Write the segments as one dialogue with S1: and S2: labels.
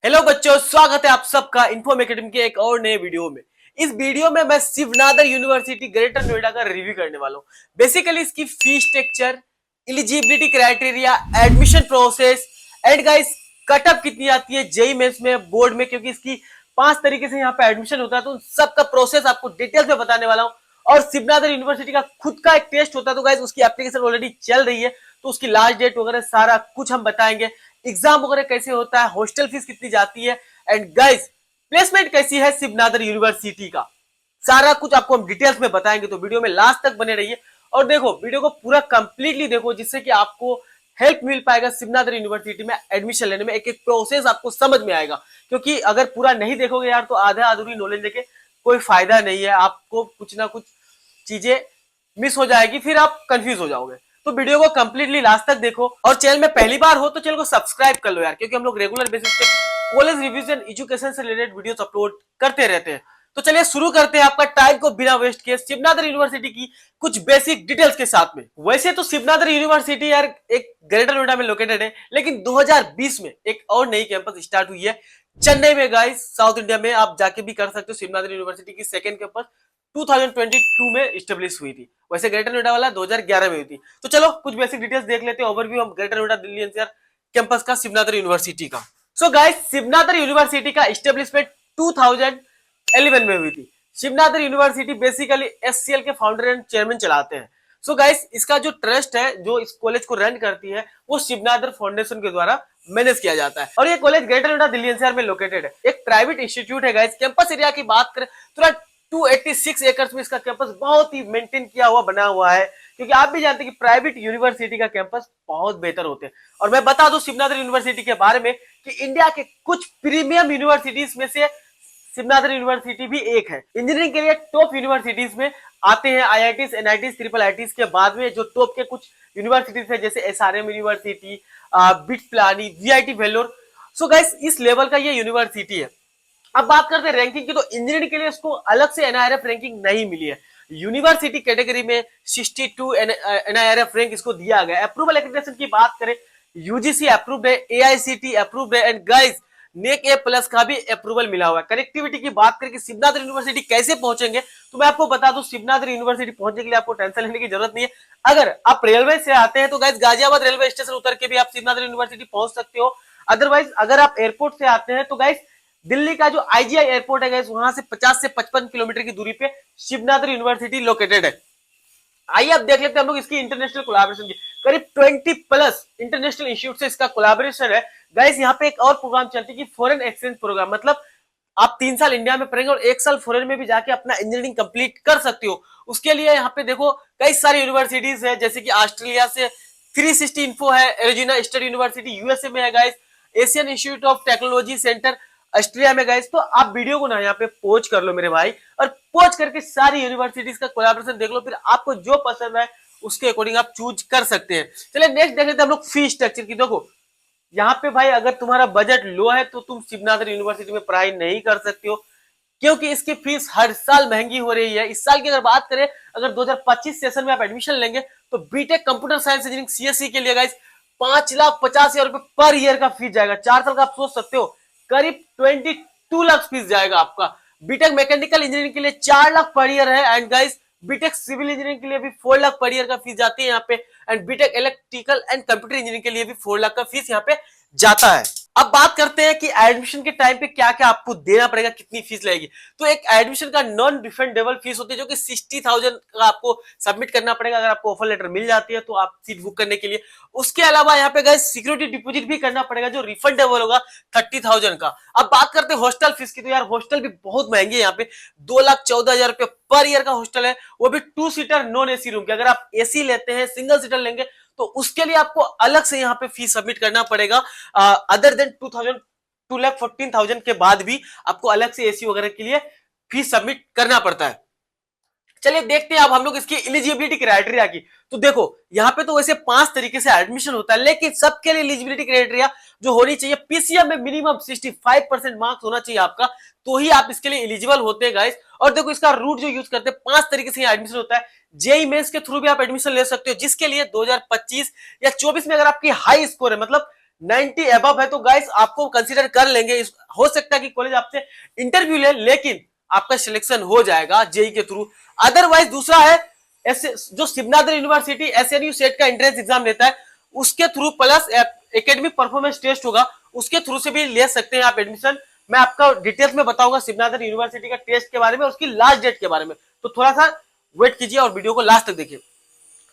S1: Hello बच्चों, स्वागत है आप सबका इन्फॉर्म एकेडमी के एक और नए वीडियो में। इस वीडियो में मैं शिवनादर यूनिवर्सिटी ग्रेटर नोएडा का रिव्यू करने वाला हूँ। बेसिकली इसकी fees structure, eligibility criteria, admission process and guys cutoff कितनी आती है जेई मेंस में, बोर्ड में, क्योंकि इसकी 5 तरीके से यहाँ पे एडमिशन होता है, तो सबका प्रोसेस आपको डिटेल्स में बताने वाला हूँ। और शिवनादर यूनिवर्सिटी का खुद का एक टेस्ट होता है, तो गाइस उसकी एप्लीकेशन ऑलरेडी चल रही है, तो उसकी लास्ट डेट वगैरह सारा कुछ हम बताएंगे। एग्जाम वगैरह कैसे होता है, हॉस्टल फीस कितनी जाती है एंड गाइस प्लेसमेंट कैसी है शिवनादर यूनिवर्सिटी का, सारा कुछ आपको हम डिटेल्स में बताएंगे। तो वीडियो में लास्ट तक बने रहिए और देखो, वीडियो को पूरा कंप्लीटली देखो, जिससे कि आपको हेल्प मिल पाएगा शिवनादर यूनिवर्सिटी में एडमिशन लेने में। एक एक प्रोसेस आपको समझ में आएगा, क्योंकि अगर पूरा नहीं देखोगे यार तो आधा अधूरी नॉलेज लेके कोई फायदा नहीं है। आपको कुछ ना कुछ चीजें मिस हो जाएगी, फिर आप कंफ्यूज हो जाओगे। तो वीडियो को कंप्लीटली लास्ट तक देखो और चैनल में पहली बार हो तो चैनल को सब्सक्राइब कर लो यार, क्योंकि हम लोग रेगुलर बेसिस पे कॉलेज रिवीजन एजुकेशन से रिलेटेड वीडियोस अपलोड करते रहते हैं। तो चलिए शुरू करते हैं आपका टाइम को बिना वेस्ट किए शिवनादर यूनिवर्सिटी की कुछ बेसिक डिटेल्स के साथ में। वैसे तो शिवनादर यूनिवर्सिटी यार एक ग्रेटर नोएडा में लोकेटेड है, लेकिन 2020 में एक और नई कैंपस स्टार्ट हुई है चेन्नई में। गाइस साउथ इंडिया में आप जाके भी कर सकते हो। शिवनादर यूनिवर्सिटी की सेकंड कैंपस 2022 में स्टेब्लिश हुई थी। वैसे ग्रेटर नोएडा वाला 2011 में हुई थी। तो चलो कुछ बेसिक डिटेल्स देख लेते हैं, ओवरव्यू हम greater Noida Delhi NCR campus का शिवनादर यूनिवर्सिटी का। सो गाइस शिवनादर यूनिवर्सिटी का स्टेब्लिशमेंट 2011 में हुई थी। शिवनादर यूनिवर्सिटी बेसिकली एससीएल के फाउंडर एंड चेयरमैन चलाते हैं। सो गाइस इसका जो ट्रस्ट है जो इस कॉलेज को रन करती है वो शिवनादर फाउंडेशन के द्वारा मैनेज किया जाता है, और ये college greater Noida Delhi NCR में लोकेटेड है। एक प्राइवेट इंस्टीट्यूट है गाइस। कैंपस एरिया की बात करें तो 286 एकड़ में इसका कैंपस बहुत ही मेंटेन किया हुआ बना हुआ है, क्योंकि आप भी जानते हैं कि प्राइवेट यूनिवर्सिटी का कैंपस बहुत बेहतर होते हैं। और मैं बता दूं शिवनादर यूनिवर्सिटी के बारे में कि इंडिया के कुछ प्रीमियम यूनिवर्सिटीज में से शिवनादर यूनिवर्सिटी भी एक है। इंजीनियरिंग के लिए टॉप यूनिवर्सिटीज में आते हैं आईआईटीज, एनआईटीज, ट्रिपल आईटीज के बाद में जो टॉप के कुछ यूनिवर्सिटीज है जैसे SRM university, BIT Pilani, VIT Vellore. So guys इस लेवल का ये यूनिवर्सिटी है। अब बात करते हैं रैंकिंग की, तो इंजीनियरिंग के लिए इसको अलग से एनआईआरएफ रैंकिंग नहीं मिली है। यूनिवर्सिटी कैटेगरी में 62 एनआईआरएफ रैंक इसको दिया गया। अप्रूवल एक्रेडिटेशन की बात करें, यूजीसी अप्रूव्ड है, एआईसीटी अप्रूव्ड है and guys neck A plus का भी अप्रूवल मिला हुआ है। कनेक्टिविटी की बात करें कि शिवनादर यूनिवर्सिटी कैसे पहुंचेंगे, तो मैं आपको बता दूं शिवनादर यूनिवर्सिटी पहुंचने के लिए आपको टेंशन लेने की जरूरत नहीं है। अगर आप रेलवे से आते हैं तो गाइस गाजियाबाद रेलवे स्टेशन उतर के भी आप शिवनादर यूनिवर्सिटी पहुंच सकते हो। अदरवाइज अगर आप एयरपोर्ट से आते हैं तो गाइस दिल्ली का जो आईजीआई एयरपोर्ट है गाइस वहां से 50 से 55 किलोमीटर की दूरी पे शिवनादर यूनिवर्सिटी लोकेटेड है। आइए अब देख लेते हैं हम लोग इसकी इंटरनेशनल कोलैबोरेशन की। करीब 20 प्लस इंटरनेशनल इंस्टीट्यूट से इसका कोलैबोरेशन है। गाइस यहाँ पे एक और प्रोग्राम चलती है कि फॉरेन एक्सचेंज प्रोग्राम, मतलब आप 3 साल इंडिया में पढ़ेंगे और 1 साल फॉरेन में भी जाके अपना इंजीनियरिंग कंप्लीट कर सकते हो। उसके लिए यहाँ पे देखो कई सारी यूनिवर्सिटीज है, जैसे कि ऑस्ट्रेलिया से 360 इन्फो है, एरिजोना स्टेट यूनिवर्सिटी यूएसए में है guys, Asian institute of technology centre Australia में गाइस। तो आप वीडियो को ना यहाँ पे पॉज कर लो मेरे भाई, और पॉज करके सारी यूनिवर्सिटीज का कोलैबोरेशन देख लो, फिर आपको जो पसंद है उसके अकॉर्डिंग आप चूज कर सकते हैं। चलिए नेक्स्ट देख लेते हैं हम लोग फी स्ट्रक्चर की। देखो यहाँ पे भाई अगर तुम्हारा बजट लो है तो तुम शिवनादर यूनिवर्सिटी में पढ़ाई नहीं कर सकते हो, क्योंकि इसकी फीस हर साल महंगी हो रही है। इस साल की अगर बात करें, अगर 2025 सेशन में आप एडमिशन लेंगे तो BTech computer science engineering CSC के लिए गाइस 5,50,000 रुपए पर ईयर का फीस जाएगा। 4 साल का आप सोच सकते हो करीब 22 लाख फीस जाएगा आपका। बीटेक मैकेनिकल इंजीनियरिंग के लिए 4 लाख पर ईयर है and guys BTech civil engineering के लिए भी 4 लाख पर ईयर का फीस जाती है यहाँ पे, and BTech electrical and computer engineering के लिए भी 4 लाख का फीस यहाँ पे जाता है। अब बात करते हैं कि एडमिशन के टाइम पे क्या क्या आपको देना पड़ेगा, कितनी फीस लगेगी। तो एक एडमिशन का नॉन रिफंडेबल फीस होती है जो कि 60,000 का आपको सबमिट करना पड़ेगा अगर आपको ऑफर लेटर मिल जाती है तो आप सीट बुक करने के लिए। उसके अलावा यहाँ पे गाइस सिक्योरिटी डिपॉजिट भी करना पड़ेगा जो रिफंडेबल होगा 30,000 का। अब बात करते हैं हॉस्टल फीस की, तो यार हॉस्टल भी बहुत महंगी है यहाँ पे। 2,14,000 रुपए पर ईयर का हॉस्टल है, वो भी 2 सीटर नॉन एसी रूम के। अगर आप एसी लेते हैं, सिंगल सीटर लेंगे तो उसके लिए आपको अलग से यहाँ पे फीस सबमिट करना पड़ेगा। अदर देन 2,14,000 के बाद भी आपको अलग से एसी वगैरह के लिए फीस सबमिट करना पड़ता है। चलिए देखते हैं अब हम लोग इसकी एलिजिबिलिटी क्राइटेरिया की। तो देखो यहाँ पे तो वैसे 5 तरीके से एडमिशन होता है, लेकिन सबके लिए एलिजिबिलिटी क्राइटेरिया जो होनी चाहिए, पीसीएम में मिनिमम 65% मार्क्स होना चाहिए आपका, तो ही आप इसके लिए एलिजिबल होते हैं गाइस। और देखो इसका रूट जो यूज करते हैं 5 तरीके से एडमिशन होता है। जेई मेंस के थ्रू भी आप एडमिशन ले सकते हो, जिसके लिए 2025 या 24 में अगर आपकी हाई स्कोर है, मतलब 90 एबव है तो गाइस आपको कंसीडर कर लेंगे। हो सकता है कि कॉलेज आपसे इंटरव्यू ले, लेकिन आपका सिलेक्शन हो जाएगा जेई के थ्रू। अदरवाइज दूसरा है जो शिवनाथ यूनिवर्सिटी एसएनयू सेट का एंट्रेंस एग्जाम लेता है, उसके through plus academic performance test होगा, उसके थ्रू से भी ले सकते हैं आप एडमिशन। मैं आपका डिटेल्स में बताऊंगा शिवनाथ यूनिवर्सिटी का टेस्ट के बारे में, उसकी लास्ट डेट के बारे में, तो थोड़ा सा वेट कीजिए और वीडियो को लास्ट तक देखिए।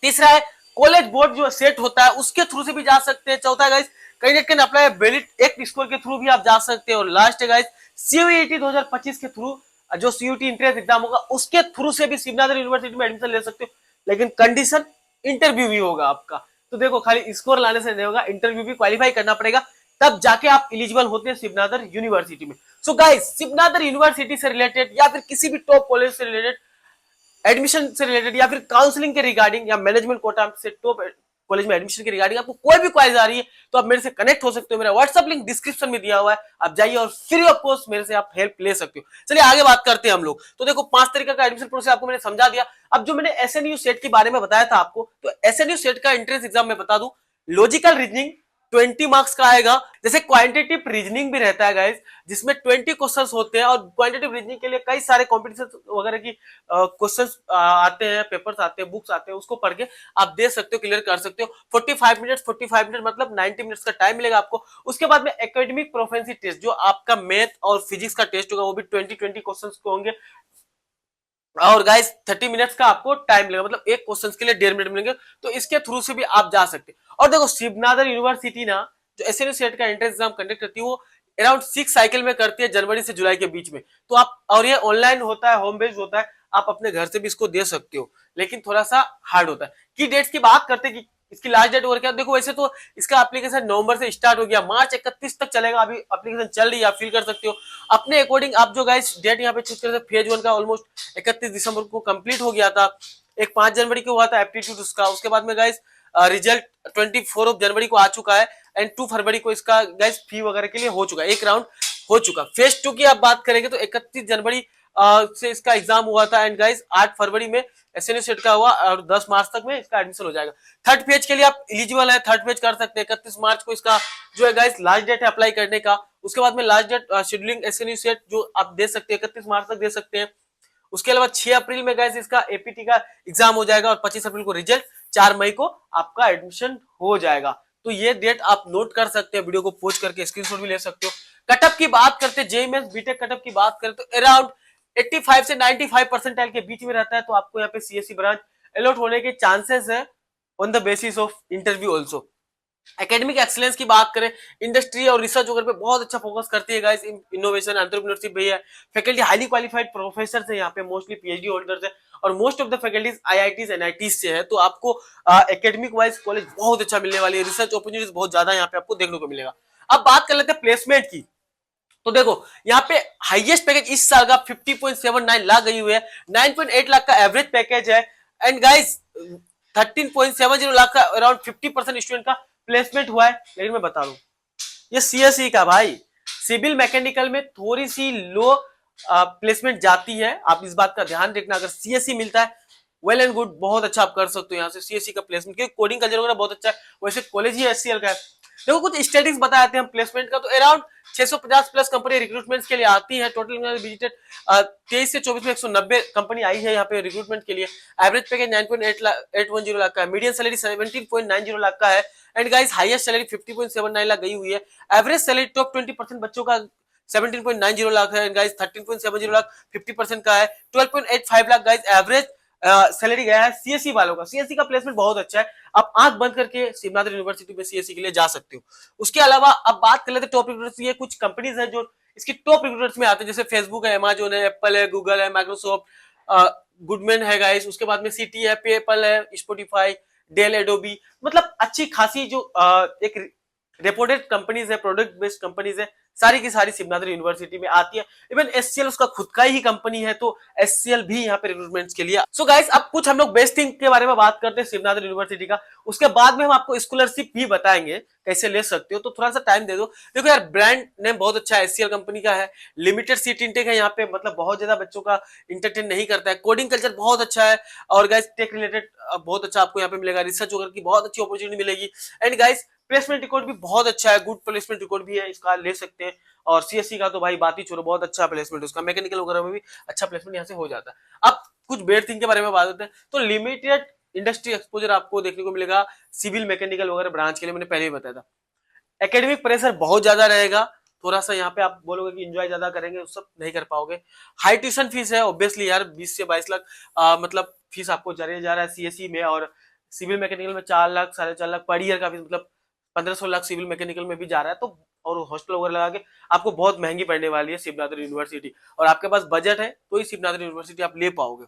S1: तीसरा है कॉलेज बोर्ड जो सेट होता है उसके थ्रू से भी जा सकते हैं। चौथा है guys candidate can apply valid एक स्कोर के थ्रू भी आप जा सकते हैं। और लास्ट है गाइस सीयूईटी 2025 के थ्रू, जो सीयूटी एंट्रेंस एग्जाम होगा उसके थ्रू से भी शिवनाथ यूनिवर्सिटी में एडमिशन ले सकते हो, लेकिन कंडीशन इंटरव्यू भी होगा आपका। तो देखो खाली स्कोर लाने से नहीं होगा, इंटरव्यू भी क्वालिफाई करना पड़ेगा, तब जाके आप एलिजिबल होते हैं शिवनाथ यूनिवर्सिटी में। सो गाइस शिवनाथ यूनिवर्सिटी से रिलेटेड या फिर किसी भी टॉप कॉलेज से रिलेटेड एडमिशन से रिलेटेड या फिर काउंसलिंग के रिगार्डिंग या मैनेजमेंट कोटा से टॉप कॉलेज में एडमिशन के रिगार्डिंग आपको कोई भी क्वारीज आ रही है तो आप मेरे से कनेक्ट हो सकते हो। मेरा व्हाट्सएप लिंक डिस्क्रिप्शन में दिया हुआ है, आप जाइए और फ्री ऑफ कॉस्ट मेरे से आप हेल्प ले सकते हो। चलिए आगे बात करते हैं हम लोग। तो देखो 5 तरीके का एडमिशन प्रोसेस आपको मैंने समझा दिया। अब जो मैंने एसएनयू सेट के बारे में बताया था आपको, तो एसएनयू सेट का एंट्रेंस एग्जाम में बता दूं, लॉजिकल रीजनिंग 20 मार्क्स का आएगा। जैसे क्वांटिटेटिव रीजनिंग भी रहता है गाइस, जिसमें 20 क्वेश्चंस होते हैं, और क्वांटिटेटिव रीजनिंग के लिए कई सारे कॉम्पिटिशन वगैरह की क्वेश्चंस आते हैं, पेपर्स आते हैं, बुक्स आते हैं, उसको पढ़ के आप दे सकते हो, क्लियर कर सकते हो। 45 मिनट मतलब 90 मिनट्स का टाइम मिलेगा आपको। उसके बाद में एकेडमिक प्रोफिशिएंसी टेस्ट, जो आपका मैथ और फिजिक्स का टेस्ट होगा, वो भी 20 क्वेश्चंस को होंगे। और गाइस 30 मिनट्स का आपको टाइम लगेगा, मतलब एक क्वेश्चन के लिए 1.5 मिनट मिलेंगे। तो इसके थ्रू से भी आप जा सकते हैं। और देखो शिवनाथ यूनिवर्सिटी ना जो एसएनयू सेट का एंट्रेंस एग्जाम कंडक्ट करती है, वो अराउंड 6 साइकिल में करती है, जनवरी से जुलाई के बीच में। तो आप, और ये ऑनलाइन होता है, होम बेस्ड होता है, आप अपने घर से भी इसको दे सकते हो, लेकिन थोड़ा सा हार्ड होता है। की डेट्स की बात करते हैं कि इसकी लास्ट डेट और क्या, देखो वैसे तो इसका एप्लीकेशन नवंबर से स्टार्ट हो गया, मार्च 31 तक चलेगा, अभी एप्लीकेशन चल रही है, आप फील कर सकते हो अपने अकॉर्डिंग। आप जो गाइस डेट यहाँ पे चूज करते हैं, फेज 1 का ऑलमोस्ट 31 दिसंबर को कंप्लीट हो गया था, एक 5 जनवरी को हुआ था एप्टीट्यूड उसका। उसके बाद में गाइस रिजल्ट 24 जनवरी को आ चुका है, एंड 2 फरवरी को इसका गाइस फी वगैरह के लिए हो चुका है, एक राउंड हो चुका। फेज 2 की आप बात करेंगे तो 31 जनवरी से इसका एग्जाम हुआ था, एंड गाइस 8 फरवरी में एसएनयू सेट का हुआ, और 10 मार्च तक में इसका एडमिशन हो जाएगा। थर्ड पेज के लिए आप एलिजिबल है, थर्ड पेज कर सकते हैं। 31 मार्च को इसका जो है गाइस लास्ट डेट है अप्लाई करने का। उसके बाद में लास्ट डेट शेड्यूलिंग एसएनयू सेट जो आप दे सकते हैं 31 मार्च तक दे सकते हैं। उसके अलावा 6 अप्रैल में गाइस इसका एपीटी का एग्जाम हो जाएगा, और 25 अप्रैल को रिजल्ट, 4 मई को आपका एडमिशन हो जाएगा। तो ये डेट आप नोट कर सकते हैं, वीडियो को पोस्ट करके स्क्रीनशॉट भी ले सकते हो। कटअप की बात करते हैं, जेईई मेंस बीटेक कटअप की बात करें तो अराउंड 85 से 95 परसेंटाइल के बीच में रहता है। तो आपको यहाँ पे सीएससी ब्रांच अलॉट होने के चांसेस है on the basis of interview also. Academic excellence की बात करें, इंडस्ट्री और रिसर्च वगैरह पे बहुत अच्छा फोकस करती है गाइस, इनोवेशन एंटरप्रेन्योरशिप भी है। फैकल्टी हाईली क्वालिफाइड प्रोफेसर है यहाँ पे, मोस्टली पीएचडी होल्डर्स है, और most of the faculties IITs NITs से है। तो आपको एकेडमिक वाइज कॉलेज बहुत अच्छा मिलने वाली है, रिसर्च अपॉर्चुनिटीज बहुत ज्यादा यहाँ पे आपको देखने को मिलेगा। अब बात कर लेते हैं प्लेसमेंट की। तो देखो यहाँ पे हाईएस्ट पैकेज इस साल का 50.79 लाख गई हुई है, 9.8 लाख का एवरेज पैकेज है, एंड गाइस 13.70 लाख का अराउंड 50% स्टूडेंट का प्लेसमेंट हुआ है। लेकिन मैं बता दूं ये सीएसई का भाई, सिविल मैकेनिकल में थोड़ी सी लो प्लेसमेंट जाती है, आप इस बात का ध्यान रखना। अगर सीएसई मिलता है वेल एंड गुड, बहुत अच्छा आप कर सकते हो यहाँ से सीएसई का प्लेसमेंट, क्योंकि कोडिंग कल्चर वगैरह बहुत अच्छा है, वैसे कॉलेज ही एचसीएल का है। देखो कुछ स्टैटिस्टिक्स बताते हैं हम प्लेसमेंट का, तो अराउंड 650 प्लस कंपनी रिक्रूटमेंट के लिए आती है। टोटल विजिटेड 23 से 24 में 190 कंपनी आई है यहाँ पे रिक्रूटमेंट के लिए। एवरेज पैकेज 9.810 लाख का है, मीडियम सैलरी 17.90 लाख का है, and guys highest salary 50.79 lakh गई हुई है। एवरेज सैलरी टॉप 20% बच्चों का 17.90 लाख है, गाइस 13.70 लाख 50% का है। 12.85 लाख गाइस एवरेज सैलरी गया है सीएससी वालों का। सीएससी का प्लेसमेंट बहुत अच्छा है, आप आंख बंद करके शिवनाथ यूनिवर्सिटी में सीएससी के लिए जा सकते हो। उसके अलावा अब बात कर लेते हैं टॉप रिक्रूटर्स। ये कुछ कंपनीज है जो इसकी टॉप रिक्रूटर्स में आते हैं, जैसे फेसबुक है, अमेजोन है, एप्पल है, गूगल है, माइक्रोसॉफ्ट, गुडमैन है गाइस, उसके बाद में सिटी है, पेपल है, स्पॉटिफाई, डेल, एडोबी, मतलब अच्छी खासी जो एक रेपुटेड कंपनीज है, प्रोडक्ट बेस्ड कंपनीज है, सारी की सारी शिवनाथ यूनिवर्सिटी में आती है। इवन एचसीएल उसका खुद का ही कंपनी है, तो एचसीएल भी यहाँ पे रिक्रूटमेंट्स के लिए। सो गाइस अब कुछ हम लोग बेस्ट थिंग के बारे में बात करते हैं शिवनाथ यूनिवर्सिटी का, उसके बाद में हम आपको स्कॉलरशिप भी बताएंगे कैसे ले सकते हो। तो थोड़ा सा टाइम दे दो। देखो यार ब्रांड नेम बहुत अच्छा है, एचसीएल कंपनी का है, लिमिटेड सीट इंटेक है यहाँ पे, मतलब बहुत ज्यादा बच्चों का इंटरटेन नहीं करता है, कोडिंग कल्चर बहुत अच्छा है, और गाइस टेक रिलेटेड बहुत अच्छा आपको यहाँ पे मिलेगा, रिसर्च वगैरह की बहुत अच्छी अपॉर्चुनिटी मिलेगी, एंड गाइस प्लेसमेंट रिकॉर्ड भी बहुत अच्छा है, गुड प्लेसमेंट रिकॉर्ड भी है, इसका ले सकते हैं। और सीएससी का तो भाई बात ही छोड़ो, बहुत अच्छा प्लेसमेंट है उसका, मैकेनिकल वगैरह में भी अच्छा प्लेसमेंट यहाँ से हो जाता है। अब कुछ बेड थिंग के बारे में बात होते हैं, तो लिमिटेड इंडस्ट्री एक्सपोजर आपको देखने को मिलेगा सिविल मैकेनिकल वगैरह ब्रांच के लिए, मैंने पहले ही बताया था। एकेडमिक प्रेशर बहुत ज्यादा रहेगा, थोड़ा सा यहाँ पे आप बोलोगे कि एंजॉय ज्यादा करेंगे, उस सब नहीं कर पाओगे। हाई ट्यूशन फीस है ऑब्वियसली यार, 20 से 22 लाख मतलब फीस आपको जा रहा है सीएससी में, और सिविल मैकेनिकल में 4 लाख 4.5 लाख पर ईयर का फीस, मतलब 15-16 लाख सिविल मैकेनिकल में भी जा रहा है। तो और हॉस्टल वगैरह लगा के आपको बहुत महंगी पड़ने वाली है शिवनाथन यूनिवर्सिटी, और आपके पास बजट है तो ही शिवनाथन यूनिवर्सिटी आप ले पाओगे।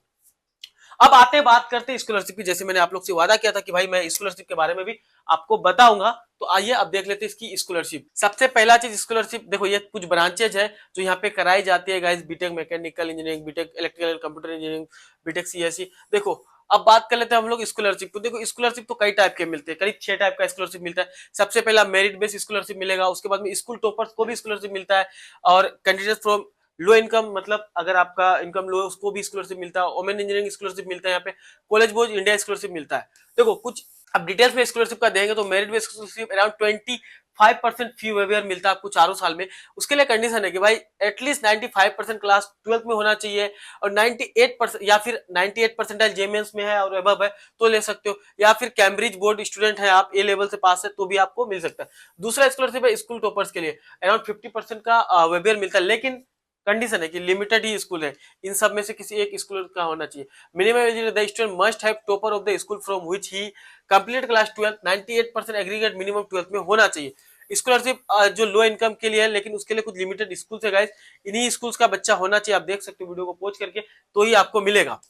S1: अब आते बात करते हैं स्कॉलरशिप की, जैसे मैंने आप लोग से वादा किया था कि भाई मैं स्कॉलरशिप के बारे में भी आपको बताऊंगा, तो आइए अब देख लेते हैं इसकी स्कॉलरशिप। सबसे पहला चीज स्कॉलरशिप, देखो ये कुछ ब्रांचेज है जो यहाँ पे कराई जाती है guys, BTech mechanical engineering, BTech electrical computer engineering, BTech CSC. देखो अब बात कर लेते हैं हम लोग स्कॉलरशिप। तो देखो स्कॉलरशिप तो कई टाइप के मिलते हैं, करीब 6 टाइप का स्कॉलरशिप मिलता है। सबसे पहला मेरिट बेस्ड स्कॉलरशिप मिलेगा, उसके बाद में स्कूल टॉपर्स को भी स्कॉलरशिप मिलता है, और कैंडिडेट फ्रॉम लो इनकम, मतलब अगर आपका इनकम लो है उसको भी स्कॉलरशिप मिलता है। वोमेन इंजीनियरिंग स्कॉलरशिप मिलता है, यहाँ पे कॉलेज बोर्ड इंडिया स्कॉलरशिप मिलता है। देखो कुछ अब डिटेल्स में स्कॉलरशिप का देंगे तो मेरिट बेस्ड स्कॉलरशिप अराउंड 25% फी वेवियर मिलता है आपको चारों साल में। उसके लिए कंडीशन है कि भाई एटलीस्ट 95% क्लास 12th में होना चाहिए, और 98% या फिर 98 परसेंटाइल जेमेंस में है और अबव है तो ले सकते हो, या फिर कैम्ब्रिज बोर्ड स्टूडेंट है आप, ए लेवल से पास है तो भी आपको मिल सकता है। दूसरा स्कॉलरशिप है स्कूल टॉपर्स के लिए, अराउंड 50% का वेवियर मिलता है, लेकिन कंडीशन है कि लिमिटेड ही स्कूल है, इन सब में से किसी एक स्कूल का होना चाहिए। Minimum the student must have topper of the school from which he complete class 12, 98% aggregate minimum 12th में होना चाहिए। स्कॉलरशिप जो लो इनकम के लिए है, लेकिन उसके लिए कुछ लिमिटेड स्कूल है गाइस, इन्हीं स्कूल्स का बच्चा होना चाहिए, आप देख सकते हो वीडियो को पॉज करके, तो ही आपको मिलेगा।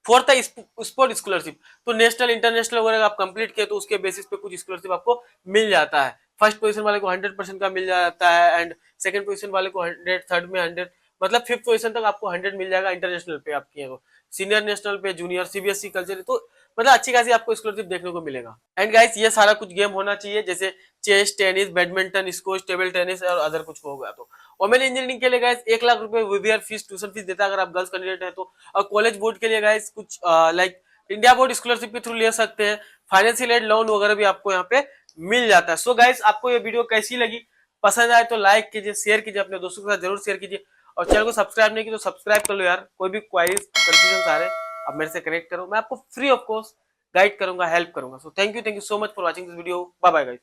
S1: फोर्थ है स्पोर्ट स्कॉलरशिप, तो नेशनल इंटरनेशनल वगैरह आप कंप्लीट किए तो उसके बेसिस पे कुछ स्कॉलरशिप आपको मिल जाता है। फर्स्ट पोजीशन वाले को 100% का मिल जाता है, एंड सेकंड पोजीशन वाले को 100, थर्ड में 100, मतलब फिफ्थ पोजीशन तक आपको 100 मिल जाएगा इंटरनेशनल पे आप किए हो। सीनियर नेशनल पे, जूनियर सीबीएसई कल्चर, तो मतलब अच्छी खासी आपको स्कॉलरशिप देखने को मिलेगा। एंड गाइस ये सारा कुछ गेम होना चाहिए, जैसे chess, tennis, badminton, squash, table tennis और अदर कुछ होगा। तो वोमेन इंजीनियरिंग के लिए गाइस 1 लाख रुपए वीवीआर फीस, ट्यूशन फीस देता है अगर आप गर्ल्स कैंडिडेट है तो। और कॉलेज बोर्ड के लिए गाइस कुछ लाइक इंडिया बोर्ड स्कॉलरशिप के थ्रू ले सकते हैं, फाइनेंशियल एड लोन वगैरह भी आपको यहाँ पे मिल जाता है। सो गाइस आपको ये वीडियो कैसी लगी, पसंद आए तो लाइक कीजिए, शेयर कीजिए, अपने दोस्तों के साथ जरूर शेयर कीजिए, और चैनल को सब्सक्राइब नहीं किया तो सब्सक्राइब कर लो यार। कोई भी क्वारीज कंफ्यूजन आ रहे आप मेरे से कनेक्ट करो, मैं आपको फ्री ऑफ कॉस्ट गाइड करूंगा, हेल्प करूंगा। So thank you so much for watching this video, bye bye guys.